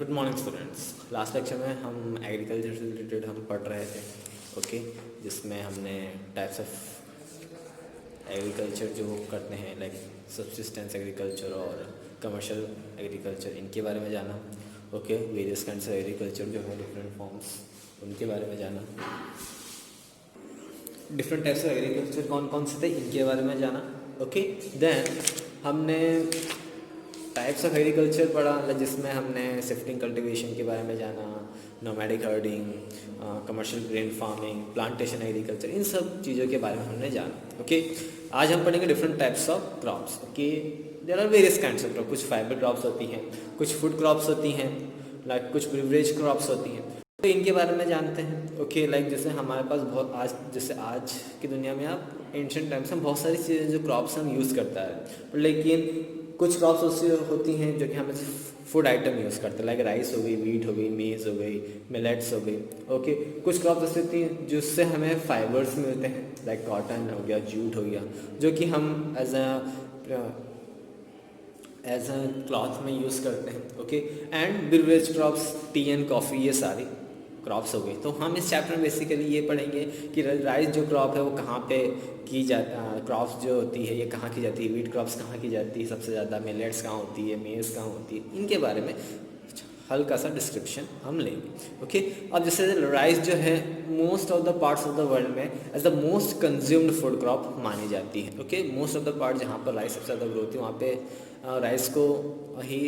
Good morning students. Last lecture में हम agriculture से रिलेटेड हम पढ़ रहे थे, ओके, जिसमें हमने टाइप्स ऑफ एग्रीकल्चर जो करते हैं लाइक सब्सिस्टेंस एग्रीकल्चर और कमर्शियल एग्रीकल्चर, इनके बारे में जाना। Okay, various kinds of agriculture जो है डिफरेंट फॉर्म्स, उनके बारे में जाना। डिफरेंट टाइप्स ऑफ एग्रीकल्चर कौन कौन से थे, इनके बारे में जाना। ओके, देन हमने टाइप्स ऑफ एग्रीकल्चर पढ़ा, जिसमें हमने शिफ्टिंग कल्टीवेशन के बारे में जाना, nomadic herding, commercial grain farming, plantation agriculture, इन सब चीज़ों के बारे में हमने जाना। ओके, आज हम पढ़ेंगे different types of crops. Okay, there are various kinds of crop. कुछ फाइबर क्रॉप्स होती हैं, कुछ फूड क्रॉप्स होती हैं, लाइक कुछ ब्रिवरेज क्रॉप्स होती हैं, तो इनके बारे में जानते हैं। ओके, लाइक जैसे हमारे पास बहुत आज की दुनिया में आप एंशिएंट टाइम्स में बहुत सारी चीज़ें जो क्रॉप्स हम यूज़ करता है, लेकिन कुछ क्रॉप्स उससे होती हैं जो कि हम फूड आइटम यूज़ करते हैं, लाइक राइस हो गई, वीट हो गई, मेज़ हो गई, मिलेट्स हो गई। ओके, कुछ क्रॉप्स ऐसी होती हैं जिससे हमें फाइबर्स मिलते हैं, लाइक कॉटन हो गया, जूट हो गया, जो कि हम एज अ क्लॉथ में यूज़ करते हैं। Okay, and beverage crops, tea and coffee, ये सारी क्रॉप्स हो गई। तो हम इस चैप्टर में बेसिकली ये पढ़ेंगे कि राइस जो क्रॉप है वो कहाँ पे की क्रॉप्स जो होती है ये कहाँ की जाती है, वीट क्रॉप्स कहाँ की जाती है सबसे ज़्यादा, मिलेट्स कहाँ होती है, मेज़ कहाँ होती है, इनके बारे में हल्का सा डिस्क्रिप्शन हम लेंगे। ओके, अब जैसे राइस जो है most of the parts of the world में as the most consumed food crop मानी जाती है। Okay, most of the part जहाँ पर राइस सबसे ज़्यादा ग्रो होती है वहाँ पे राइस को ही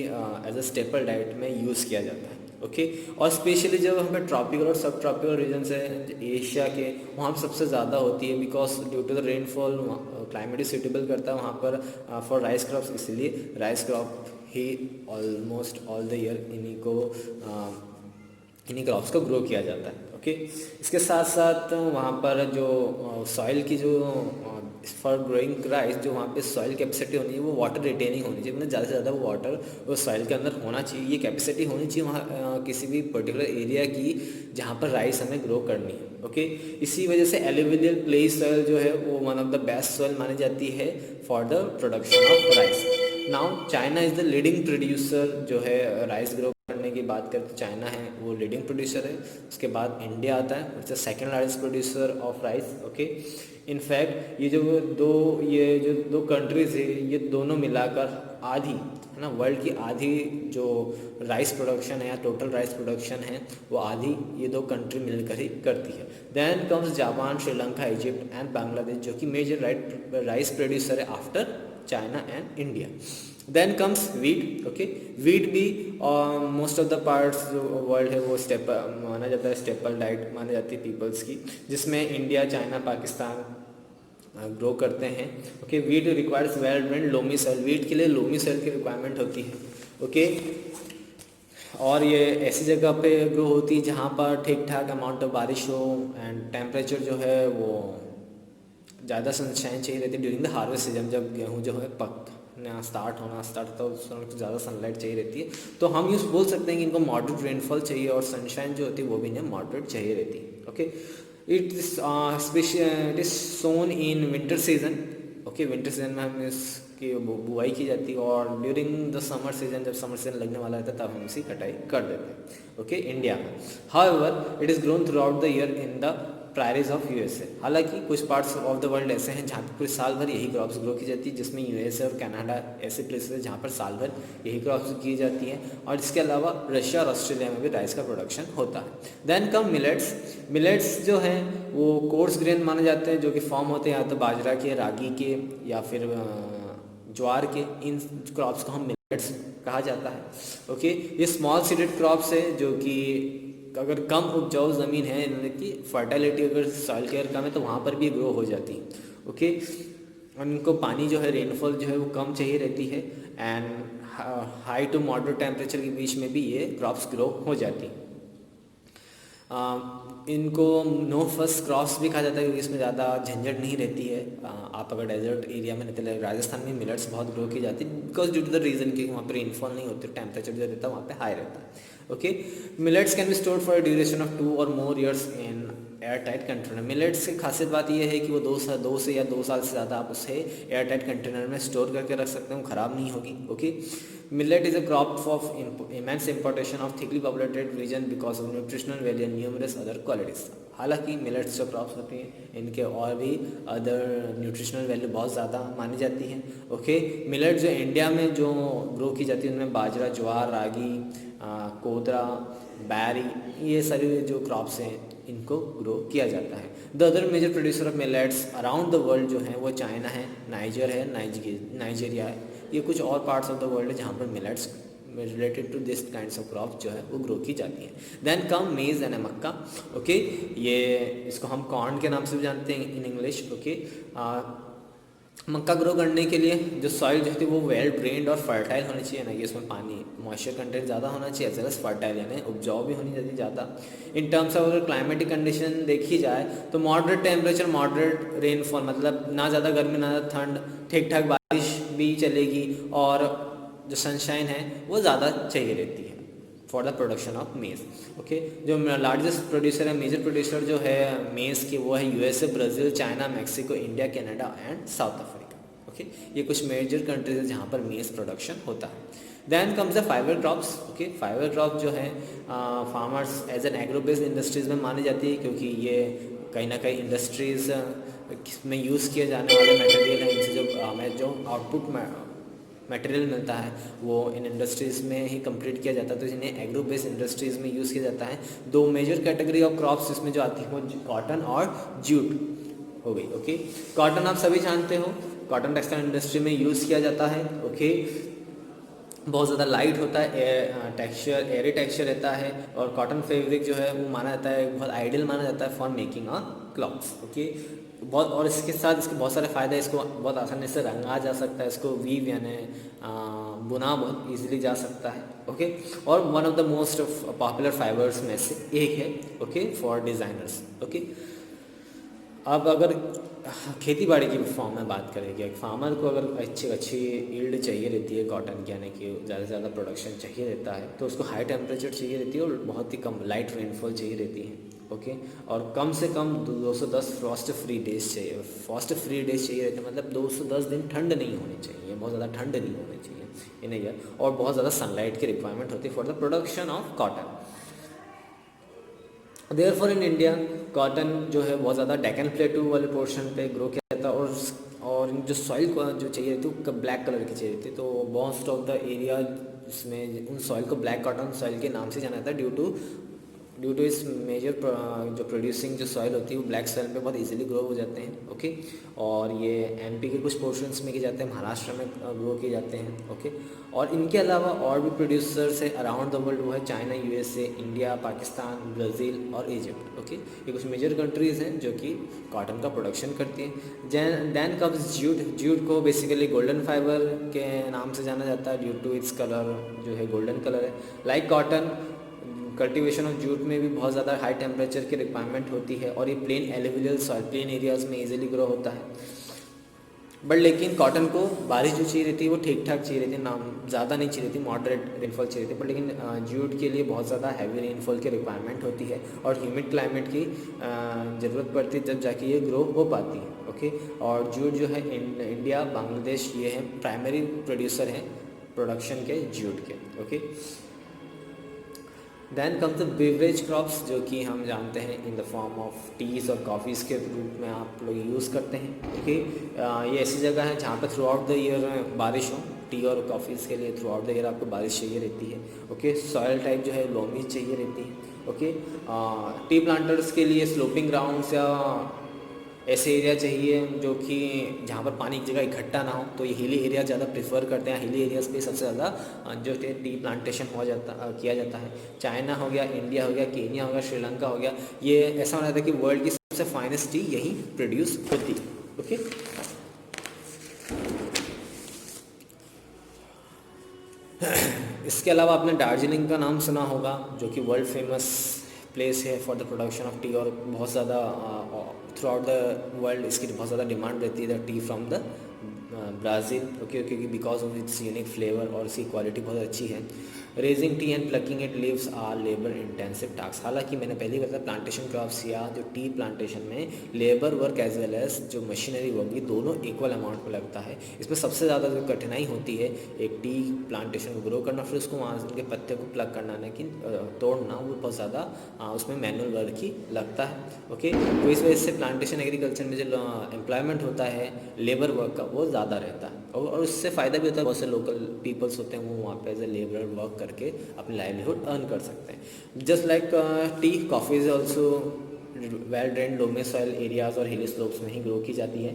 एज अ स्टेपल डाइट में यूज़ किया जाता है। ओके, और स्पेशली जब हमें ट्रॉपिकल और सब ट्रॉपिकल रीजन से एशिया के वहाँ पर सबसे ज़्यादा होती है, because due to the rainfall climate ही सूटेबल करता है वहाँ पर फॉर राइस क्रॉप्स, इसलिए राइस क्रॉप ही ऑलमोस्ट ऑल द ईयर इन्हीं क्रॉप्स को ग्रो किया जाता है। ओके, इसके साथ साथ वहाँ पर जो सॉइल की जो फॉर ग्रोइंग राइस जो वहाँ पे सॉइल कैपेसिटी होनी है वो वाटर रिटेनिंग होनी चाहिए, मतलब ज़्यादा से ज़्यादा वो वाटर उस सॉइल के अंदर होना चाहिए, ये कैपेसिटी होनी चाहिए वहाँ किसी भी पर्टिकुलर एरिया की जहाँ पर राइस हमें ग्रो करनी है। ओके, इसी वजह से एलुवियल क्ले सॉइल जो है वो one of the best soil मानी जाती है for the production of rice. Now China is the leading producer जो है राइस ग्रो करने की बात करें तो चाइना है वो लीडिंग प्रोड्यूसर है, उसके बाद इंडिया आता है, it's the second largest producer of rice. Okay, in fact ये जो दो कंट्रीज़ है ये दोनों मिलाकर आधी है ना, वर्ल्ड की आधी जो राइस प्रोडक्शन है या टोटल राइस प्रोडक्शन है वो आधी ये दो कंट्री मिलकर ही करती है। Then comes Japan, Sri Lanka, Egypt and Bangladesh जो कि मेजर राइस प्रोड्यूसर है after China and India. Then comes wheat. Okay, wheat भी मोस्ट ऑफ द पार्ट्स जो वर्ल्ड है वो स्टेपल माना जाता है, स्टेपल डाइट मानी जाती है पीपल्स की, जिसमें इंडिया, चाइना, पाकिस्तान ग्रो करते हैं। Okay, wheat requires well drained loamy soil, wheat के लिए लोमी सॉइल की रिक्वायरमेंट होती है। ओके, और ये ऐसी जगह पे ग्रो होती है जहाँ पर ठीक ठाक अमाउंट ऑफ बारिश हो एंड टेम्परेचर जो है वो ज़्यादा सनशाइन चाहिए रहती है ड्यूरिंग द हार्वेस्ट सीजन, जब गेहूँ जो है पकना स्टार्ट होता है उस समय तो ज़्यादा सनलाइट चाहिए रहती है, तो हम यूँ बोल सकते हैं कि इनको मॉडरेट रेनफॉल चाहिए और सनशाइन जो होती है वो भी इन्हें मॉडरेट चाहिए रहती है। Okay, it is sown in winter season. Okay, winter season में हम इसकी बुआई की जाती है और ड्यूरिंग द समर सीजन जब समर सीजन लगने वाला रहता है तब हम इसकी कटाई कर देते हैं। ओके, इंडिया में however it is grown through out the year in the प्रायरीज of USA. हालांकि कुछ पार्ट्स ऑफ द वर्ल्ड ऐसे हैं जहाँ पर पूरे साल भर यही क्रॉप्स ग्रो की जाती है, जिसमें यूएसए और कनाडा ऐसे प्लेसेस हैं जहाँ पर साल भर यही क्रॉप्स की जाती हैं, और इसके अलावा रशिया और ऑस्ट्रेलिया में भी राइस का प्रोडक्शन होता है। Then come millets. मिलेट्स जो हैं वो कोर्स ग्रेन माने जाते हैं जो कि फॉर्म होते हैं या तो बाजरा के, रागी के या फिर ज्वार के, इन क्रॉप्स को हम मिलेट्स कहा जाता है। ओके, ये स्मॉल सीडेड क्रॉप्स है जो कि अगर कम उपजाऊ ज़मीन है, यानी कि फर्टिलिटी अगर सॉइल केयर कम है तो वहाँ पर भी ग्रो हो जाती है। ओके, उनको पानी जो है रेनफॉल जो है वो कम चाहिए रहती है and high to moderate temperature के बीच में भी ये क्रॉप्स ग्रो हो जाती हैं। इनको नो फर्स्ट क्रॉप्स भी कहा जाता है क्योंकि इसमें ज़्यादा झंझट नहीं रहती है। आप अगर डेजर्ट एरिया में रहते हैं, राजस्थान में मिलेट्स बहुत ग्रो की जाती है because due to the reason कि वहाँ पर रेनफॉल नहीं होती, टेम्परेचर जो रहता है वहाँ पे हाई रहता है। Okay, millets can be stored for duration of 2 or more years in air tight container. Millets की खासियत बात यह है कि वो 2 से या 2 साल से ज़्यादा आप उसे एयर टाइट कंटेनर में स्टोर करके रख सकते हैं, वो ख़राब नहीं होगी। Okay, millet is a crop of immense importation of thickly populated region because of nutritional value and numerous other qualities. हालांकि मिलेट्स जो क्रॉप्स होती हैं इनके और भी अदर न्यूट्रिशनल वैल्यू बहुत ज़्यादा मानी जाती है। ओके, मिलेट जो इंडिया में जो ग्रो की जाती है उनमें बाजरा, ज्वार, रागी, कोदरा, बैरी, ये सारी जो क्रॉप्स हैं इनको ग्रो किया जाता है। The other major producer of millets around the world जो है वो चाइना है, नाइजर है, नाइजीरिया है। ये कुछ और पार्ट्स ऑफ द वर्ल्ड है जहाँ पर millets related to this kinds of crops जो है वो ग्रो की जाती हैं। देन कम मेज़ एंड मक्का। ओके, ये इसको हम कॉर्न के नाम से भी जानते हैं in English. Okay, Mecca grow करने के लिए जो सॉइल जो होती है वो वेल ड्रेन्ड और फर्टाइल होनी चाहिए, ना कि उसमें पानी मॉइस्चर कंटेंट ज़्यादा होना चाहिए, एज वेल एज फर्टाइल यानी उपजाऊ भी होनी चाहिए ज़्यादा। इन टर्म्स ऑफ अगर क्लाइमेटिक कंडीशन देखी जाए तो मॉडरेट टेम्परेचर, मॉडरेट रेनफॉल, मतलब ना ज़्यादा गर्मी ना ज़्यादा ठंड, ठीक ठाक बारिश भी चलेगी, और जो सनशाइन है वो ज़्यादा चाहिए रहती है फॉर द प्रोडक्शन ऑफ मेज़। ओके, जो लार्जेस्ट प्रोड्यूसर है, मेजर प्रोड्यूसर जो है मेज़ के वो है USA, Brazil, China, Mexico, India, Canada and south Africa. Okay, ये कुछ मेजर कंट्रीज है जहाँ पर मेज़ प्रोडक्शन होता है। Then comes the fibre crops. Okay, fibre crop जो है farmers as an agro based industries में मानी जाती है, क्योंकि ये कहीं ना कहीं इंडस्ट्रीज़ में यूज़ किए जाने वाले मटेरियल हैं। इनसे जो हमें जो आउटपुट मटेरियल मिलता है वो इन इंडस्ट्रीज़ में ही कंप्लीट किया जाता है, तो इन्हें एग्रो बेस्ड इंडस्ट्रीज़ में यूज़ किया जाता है। 2 मेजर कैटेगरी ऑफ क्रॉप्स इसमें जो आती है वो कॉटन और जूट हो गई। ओके, कॉटन आप सभी जानते हो, कॉटन टेक्सटाइल इंडस्ट्री में यूज़ किया जाता है। ओके, बहुत ज़्यादा लाइट होता है, टेक्सचर एयरी टेक्सचर रहता है, और कॉटन फैब्रिक जो है वो माना जाता है बहुत आइडियल माना जाता है for making a clothes. Okay, बहुत, और इसके साथ इसके बहुत सारे फ़ायदे, इसको बहुत आसानी से रंगा जा सकता है, इसको वीव यानी बुना बहुत इजीली जा सकता है। ओके, और one of the most popular fibres में से एक है। Okay, for designers. ओके, अब अगर खेती बाड़ी की फॉर्म में बात करें कि एक फार्मर को अगर अच्छी यील्ड चाहिए रहती है कॉटन की, यानी कि ज़्यादा से ज़्यादा प्रोडक्शन चाहिए रहता है, तो उसको हाई टेम्परेचर चाहिए रहती है और बहुत ही कम लाइट रेनफॉल चाहिए रहती है। ओके, और कम से कम 210 फ्रॉस्ट फ्री डेज चाहिए, फ्रॉस्ट फ्री डेज चाहिए रहते हैं, मतलब 210 दिन ठंड नहीं होनी चाहिए, बहुत ज़्यादा ठंड नहीं होनी चाहिए इन ईयर, और बहुत ज़्यादा सनलाइट की रिक्वायरमेंट होती है for the production of cotton. Therefore in India cotton जो है बहुत ज़्यादा डेक्कन प्लेटू वाले पोर्शन पे ग्रो किया जाता है, और जो सॉइल को जो चाहिए रहती है वो ब्लैक कलर की चाहिए रहती है, तो मोस्ट ऑफ द एरिया इसमें उन सॉइल को ब्लैक कॉटन सॉइल के नाम से जाना जाता है ड्यू टू इस मेजर जो प्रोड्यूसिंग जो सॉइल होती है वो ब्लैक सॉइल पे बहुत इजीली ग्रो हो जाते हैं। ओके, और ये एमपी के कुछ पोर्शंस में किए जाते हैं, महाराष्ट्र में ग्रो किए जाते हैं। ओके, और इनके अलावा और भी प्रोड्यूसर्स है अराउंड द वर्ल्ड, वो है China, USA, India, Pakistan, Brazil और इजिप्ट। ओके, ये कुछ मेजर कंट्रीज़ हैं जो कि कॉटन का प्रोडक्शन करती हैं। Then comes jute. जूट को बेसिकली गोल्डन फाइबर के नाम से जाना जाता है ड्यू टू इट्स कलर जो है गोल्डन कलर है। Like cotton, cultivation of jute में भी बहुत ज़्यादा हाई टेम्परेचर की रिक्वायरमेंट होती है, और ये plain alluvial soil, plain areas में इजीली ग्रो होता है। बट लेकिन कॉटन को बारिश जो चाहिए रहती है वो ठीक ठाक चाहिए रहती है, ना ज़्यादा नहीं चाहिए रहती, मॉडरेट रेनफॉल चाहिए रहती है। बट लेकिन जूट के लिए बहुत ज़्यादा हैवी रेनफॉल की रिक्वायरमेंट होती है, और ह्यूमिड क्लाइमेट की ज़रूरत पड़ती है, जब जाके ये ग्रो हो पाती है। ओके, और जूट जो है इंडिया, बांग्लादेश, ये हैं प्राइमरी प्रोड्यूसर हैं प्रोडक्शन के जूट के। Okay, then comes the beverage crops, जो कि हम जानते हैं in the form of teas और कॉफ़ीज़ के रूप में आप लोग यूज़ करते हैं। ओके, ये ऐसी जगह है जहाँ पर थ्रू आउट द ईयर बारिश हो। टी और कॉफ़ीज़ के लिए थ्रू आउट द ईयर आपको बारिश चाहिए रहती है। ओके, सॉयल टाइप जो है लोमी चाहिए रहती है। ओके, टी प्लांटर्स के लिए स्लोपिंग ग्राउंड्स या ऐसे एरिया चाहिए जो कि जहाँ पर पानी एक जगह इकट्ठा ना हो, तो ये हिली एरिया ज़्यादा प्रेफर करते हैं। हिली एरियाज़ पे सबसे ज़्यादा जो टी प्लांटेशन किया जाता है। चाइना हो गया, इंडिया हो गया, केन्या हो गया, श्रीलंका हो गया, ये ऐसा माना जाता है कि वर्ल्ड की सबसे फाइनेस्ट टी यहीं प्रोड्यूस होती है। ओके, इसके अलावा आपने दार्जिलिंग का नाम सुना होगा, जो कि वर्ल्ड फेमस प्लेस है for the production of T, और बहुत ज़्यादा थ्रू आउट द वर्ल्ड इसकी बहुत ज़्यादा डिमांड रहती है the tea from the Brazil, okay, क्योंकि because of its unique flavour और इसकी क्वालिटी बहुत अच्छी है। Raising tea and plucking it leaves are labour intensive task. हालांकि मैंने पहले ही बताया प्लांटेशन क्रॉप्स या जो टी प्लांटेशन में labour work as well as जो मशीनरी वर्क, ये दोनों इक्वल अमाउंट में लगता है। इसमें सबसे ज़्यादा जो कठिनाई होती है एक टी प्लांटेशन को ग्रो करना, फिर उसको वहाँ उनके पत्ते को प्लग करना, लेकिन तोड़ना वो बहुत ज़्यादा उसमें मैनुअल वर्क ही लगता है। ओके, तो इस वजह से प्लांटेशन एग्रीकल्चर में जो एम्प्लॉयमेंट होता है लेबर वर्क का वो ज़्यादा रहता है, और उससे फ़ायदा भी होता है। बहुत से लोकल पीपल्स होते हैं वो वहाँ पे एज ए लेबर वर्क करके अपनी लाइवलीहुड अर्न कर सकते हैं। Just like T, coffee is also well drain लोमे soil areas और हिली स्लोप्स में ही ग्रो की जाती है।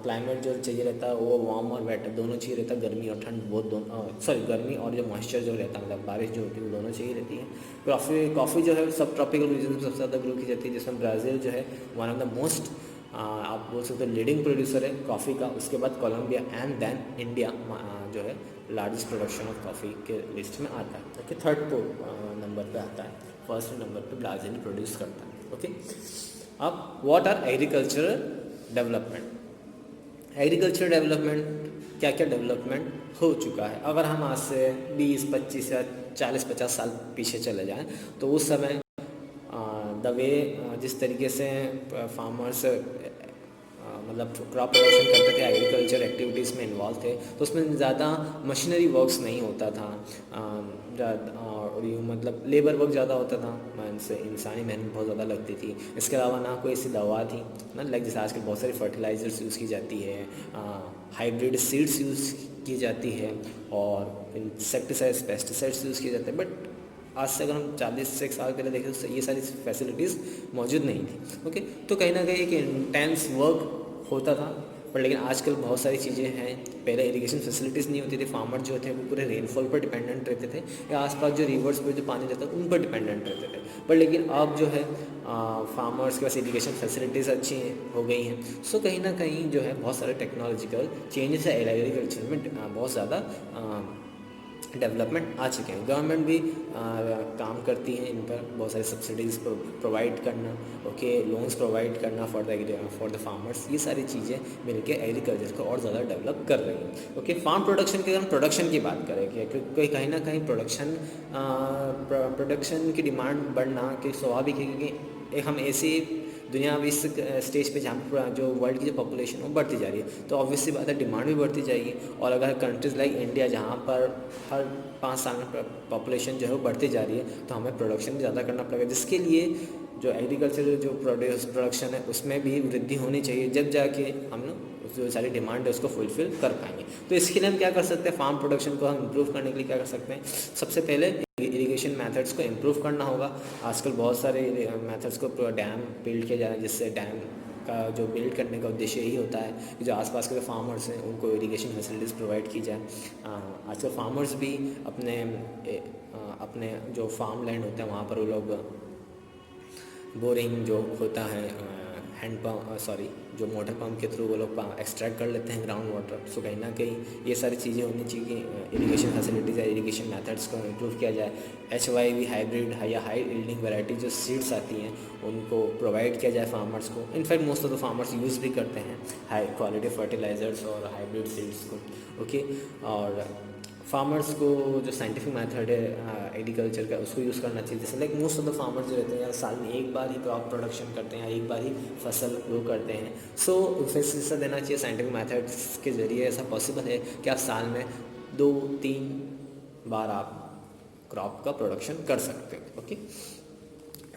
क्लाइमेट जो चाहिए रहता है वो वार्म और वेट दोनों चाहिए रहता है, गर्मी और ठंड बहुत दोनों, सॉरी गर्मी और जो मॉइस्चर जो रहता है मतलब बारिश जो होती है वो दोनों चाहिए रहती है। कॉफ़ी जो है सब ट्रॉपिकल रीजन में सबसे ज़्यादा ग्रो की जाती है, जिसमें ब्राज़ील जो है वन ऑफ द मोस्ट आप बोल सकते हो लीडिंग प्रोड्यूसर है कॉफ़ी का। उसके बाद कोलंबिया एंड देन इंडिया जो है लार्जेस्ट प्रोडक्शन ऑफ कॉफ़ी के लिस्ट में आता है। ओके, थर्ड नंबर पे आता है, फर्स्ट नंबर पे ब्राज़ील प्रोड्यूस करता है। ओके, अब what are agricultural development. Agriculture development क्या क्या डेवलपमेंट हो चुका है। अगर हम आज से 20-25 या 40-50 साल पीछे चले जाएं तो उस समय द वे जिस तरीके से फार्मर्स मतलब क्रॉप प्रोडक्शन करते थे, एग्रीकल्चर एक्टिविटीज़ में इन्वॉल्व थे, तो उसमें ज़्यादा मशीनरी वर्क्स नहीं होता था, और यूँ मतलब लेबर वर्क ज़्यादा होता था, से इंसानी मेहनत बहुत ज़्यादा लगती थी। इसके अलावा ना कोई ऐसी दवा थी ना, लाइक जैसे आजकल बहुत सारी फर्टिलाइज़र्स यूज़ की जाती है, हाइब्रिड सीड्स यूज़ की जाती है और इंसेक्टिसाइड्स पेस्टिसाइड्स यूज़ किए जाते हैं। बट आज से अगर हम 40 साल पहले देखें तो ये सारी फैसिलिटीज़ मौजूद नहीं थी। ओके, तो कहीं ना कहीं एक इंटेंस वर्क होता था, पर लेकिन आजकल बहुत सारी चीज़ें हैं। पहले इरिगेशन फैसिलिटीज़ नहीं होती थी, फार्मर जो थे वो पूरे रेनफॉल पर डिपेंडेंट रहते थे या आसपास जो रिवर्स पर जो पानी रहता है उन पर डिपेंडेंट रहते थे। पर लेकिन अब जो है फार्मर्स के पास इरिगेशन फैसिलिटीज़ अच्छी हो गई हैं। सो कहीं ना कहीं जो है बहुत सारे टेक्नोलॉजिकल चेंजेस है एग्रीकल्चर में बहुत ज़्यादा डेवलपमेंट आ चुके हैं। गवर्नमेंट भी काम करती है इन पर, बहुत सारी सब्सिडीज़ प्रोवाइड करना, ओके, लोन्स प्रोवाइड करना फॉर द फार्मर्स, ये सारी चीज़ें मिलके एग्रीकल्चर को और ज़्यादा डेवलप कर रही हैं। ओके, फार्म प्रोडक्शन की अगर हम प्रोडक्शन की बात करें क्योंकि कहीं ना कहीं प्रोडक्शन की डिमांड बढ़ना कि स्वाभाविक है, क्योंकि हम ऐसी दुनिया अभी इस स्टेज पे जहाँ पर जो वर्ल्ड की जो पॉपुलेशन वो बढ़ती जा रही है, तो ऑब्वियसली बात है डिमांड भी बढ़ती जाएगी। और अगर कंट्रीज़ लाइक इंडिया जहाँ पर हर 5 साल में पॉपुलेशन जो है वो बढ़ती जा रही है, तो हमें प्रोडक्शन भी ज़्यादा करना पड़ेगा, जिसके लिए जो एग्रीकल्चर जो प्रोडक्शन है उसमें भी वृद्धि होनी चाहिए, जब जाके हम लोग जो सारी डिमांड है उसको फुलफ़िल कर पाएंगे। तो इसके लिए हम क्या कर सकते हैं, फार्म प्रोडक्शन को हम इम्प्रूव करने के लिए क्या कर सकते हैं, सबसे पहले इरिगेशन मेथड्स को इम्प्रूव करना होगा। आजकल बहुत सारे मेथड्स को डैम बिल्ड किया जा रहा है, जिससे डैम का जो बिल्ड करने का उद्देश्य यही होता है कि जो आसपास के जो फार्मर्स हैं उनको इरिगेशन फैसिलिटीज़ प्रोवाइड की जाए। आजकल फार्मर्स भी अपने जो फार्म लैंड होते हैं वहाँ पर वो लोग बोरिंग जो होता है जो मोटर पंप के थ्रू वो लोग एक्सट्रैक्ट कर लेते हैं ग्राउंड वाटर। सो कहीं ना कहीं ये सारी चीज़ें होनी चाहिए कि इरिगेशन फैसिलिटीज़ या इरिगेशन मेथड्स को इम्प्रूव किया जाए। HYV हाइब्रिड या हाई यील्डिंग वैरायटी जो सीड्स आती हैं उनको प्रोवाइड किया जाए फार्मर्स को। In fact most of the farmers use भी करते हैं हाई क्वालिटी फर्टिलाइजर्स और हाइब्रिड सीड्स को। ओके, और फार्मर्स को जो साइंटिफिक मेथड है एग्रीकल्चर का उसको यूज़ करना चाहिए। जैसे like most of the farmers जो रहते हैं यार साल में एक बार ही क्रॉप प्रोडक्शन करते हैं या एक बार ही फसल ग्रो करते हैं। सो हिस्सा देना चाहिए साइंटिफिक मेथड्स के ज़रिए। ऐसा पॉसिबल है कि आप साल में 2-3 बार आप क्रॉप का प्रोडक्शन कर सकते हो। ओके,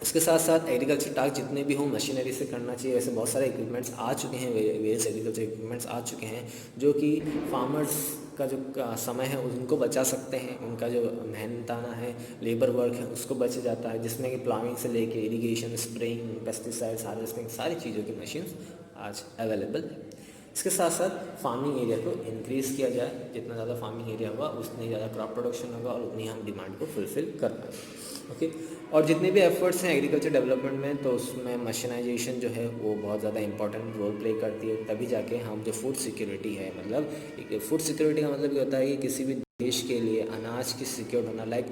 इसके साथ साथ एग्रीकल्चर टास्क जितने भी हों मशीनरी से करना चाहिए। ऐसे बहुत सारे इक्विपमेंट्स आ चुके हैं, वेरियस एग्रीकल्चर इक्विपमेंट्स आ चुके हैं जो कि फार्मर्स का जो समय है उनको बचा सकते हैं, उनका जो मेहनताना है लेबर वर्क है उसको बच जाता है, जिसमें कि प्लाविंग से लेके इरिगेशन, स्प्रेइंग, पेस्टिसाइड्स, हार्वेस्टिंग सारी चीज़ों की मशीन्स आज अवेलेबल है। इसके साथ साथ फार्मिंग एरिया को इंक्रीज़ किया जाए, जितना ज़्यादा फार्मिंग एरिया होगा उतनी ज़्यादा क्रॉप प्रोडक्शन होगा और उतनी हम डिमांड को फुलफ़िल कर पाएंगे। ओके, और जितने भी एफर्ट्स हैं एग्रीकल्चर डेवलपमेंट में तो उसमें मशीनाइजेशन जो है वो बहुत ज़्यादा इंपॉर्टेंट रोल प्ले करती है। तभी जाके हम जो फूड सिक्योरिटी है, मतलब फूड सिक्योरिटी का मतलब ये होता है कि किसी भी देश के लिए अनाज की सिक्योर होना, लाइक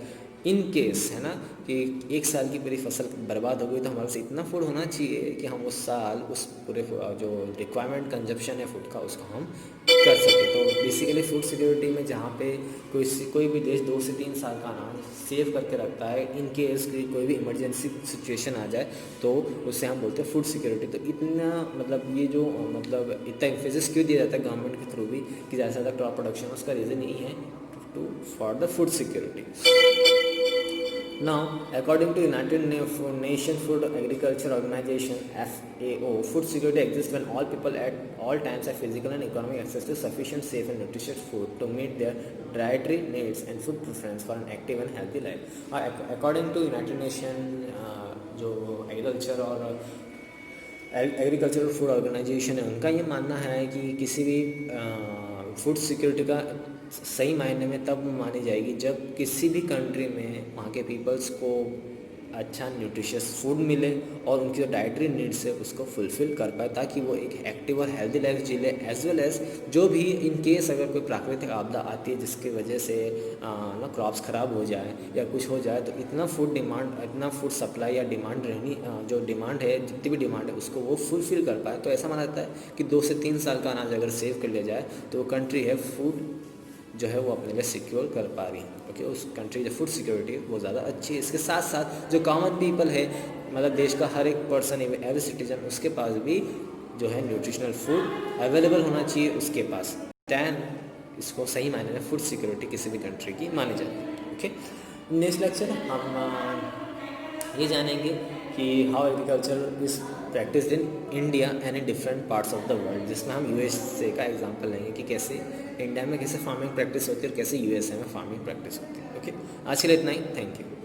इन केस है ना कि एक साल की पूरी फसल बर्बाद हो गई तो हमारे पास इतना फूड होना चाहिए कि हम उस साल उस पूरे जो रिक्वायरमेंट कंजप्शन है फूड का उसको हम कर सकें। तो बेसिकली फूड सिक्योरिटी में जहाँ पे कोई भी देश 2 से 3 साल का अनाज सेव करके रखता है इन केस की कोई भी इमरजेंसी सिचुएशन आ जाए तो उससे हम बोलते हैं फूड सिक्योरिटी। तो इतना मतलब ये जो मतलब इतना एम्फेसिस क्यों दिया जाता है गवर्नमेंट के थ्रू भी कि ज़्यादा से ज़्यादा क्रॉप प्रोडक्शन, उसका रीज़न यही है to for the food security. Now, according to United Nations Food Agriculture Organization (FAO), food security exists when all people at all times have physical and economic access to sufficient, safe, and nutritious food to meet their dietary needs and food preference for an active and healthy life. According to United Nations जो agriculture और agricultural food organisation है उनका ये मानना है कि किसी भी फूड सिक्योरिटी का सही मायने में तब मानी जाएगी जब किसी भी कंट्री में वहाँ के पीपल्स को अच्छा न्यूट्रिशियस फूड मिले और उनकी जो डाइटरी नीड्स है उसको फुलफ़िल कर पाए ताकि वो एक एक्टिव और हेल्दी लाइफ जी ले। एज वेल एज जो भी इन केस अगर कोई प्राकृतिक आपदा आती है जिसकी वजह से ना क्रॉप्स ख़राब हो जाए या कुछ हो जाए तो इतना फूड सप्लाई या डिमांड रहनी जो डिमांड है जितनी भी डिमांड है उसको वो फुलफ़िल कर पाए। तो ऐसा माना जाता है कि 2 से 3 साल का अनाज अगर सेव कर लिया जाए तो वो कंट्री है फूड जो है वो अपने लिए सिक्योर कर पा रही है। ओके, उस कंट्री जो फूड सिक्योरिटी है वो ज़्यादा अच्छी है। इसके साथ साथ जो कॉमन पीपल है मतलब देश का हर एक पर्सन एवरी सिटीजन उसके पास भी जो है न्यूट्रिशनल फूड अवेलेबल होना चाहिए उसके पास। दैन इसको सही मायने में फूड सिक्योरिटी किसी भी कंट्री की मानी जाती है। ओके, नेक्स्ट लेक्चर हम ये जानेंगे कि how agriculture is practised in India and in different parts of the world, जिसमें हम यूएसए का एग्जांपल लेंगे कि कैसे इंडिया में कैसे फार्मिंग प्रैक्टिस होती है और कैसे यूएसए में फार्मिंग प्रैक्टिस होती है। ओके, आज के लिए इतना ही। Thank you.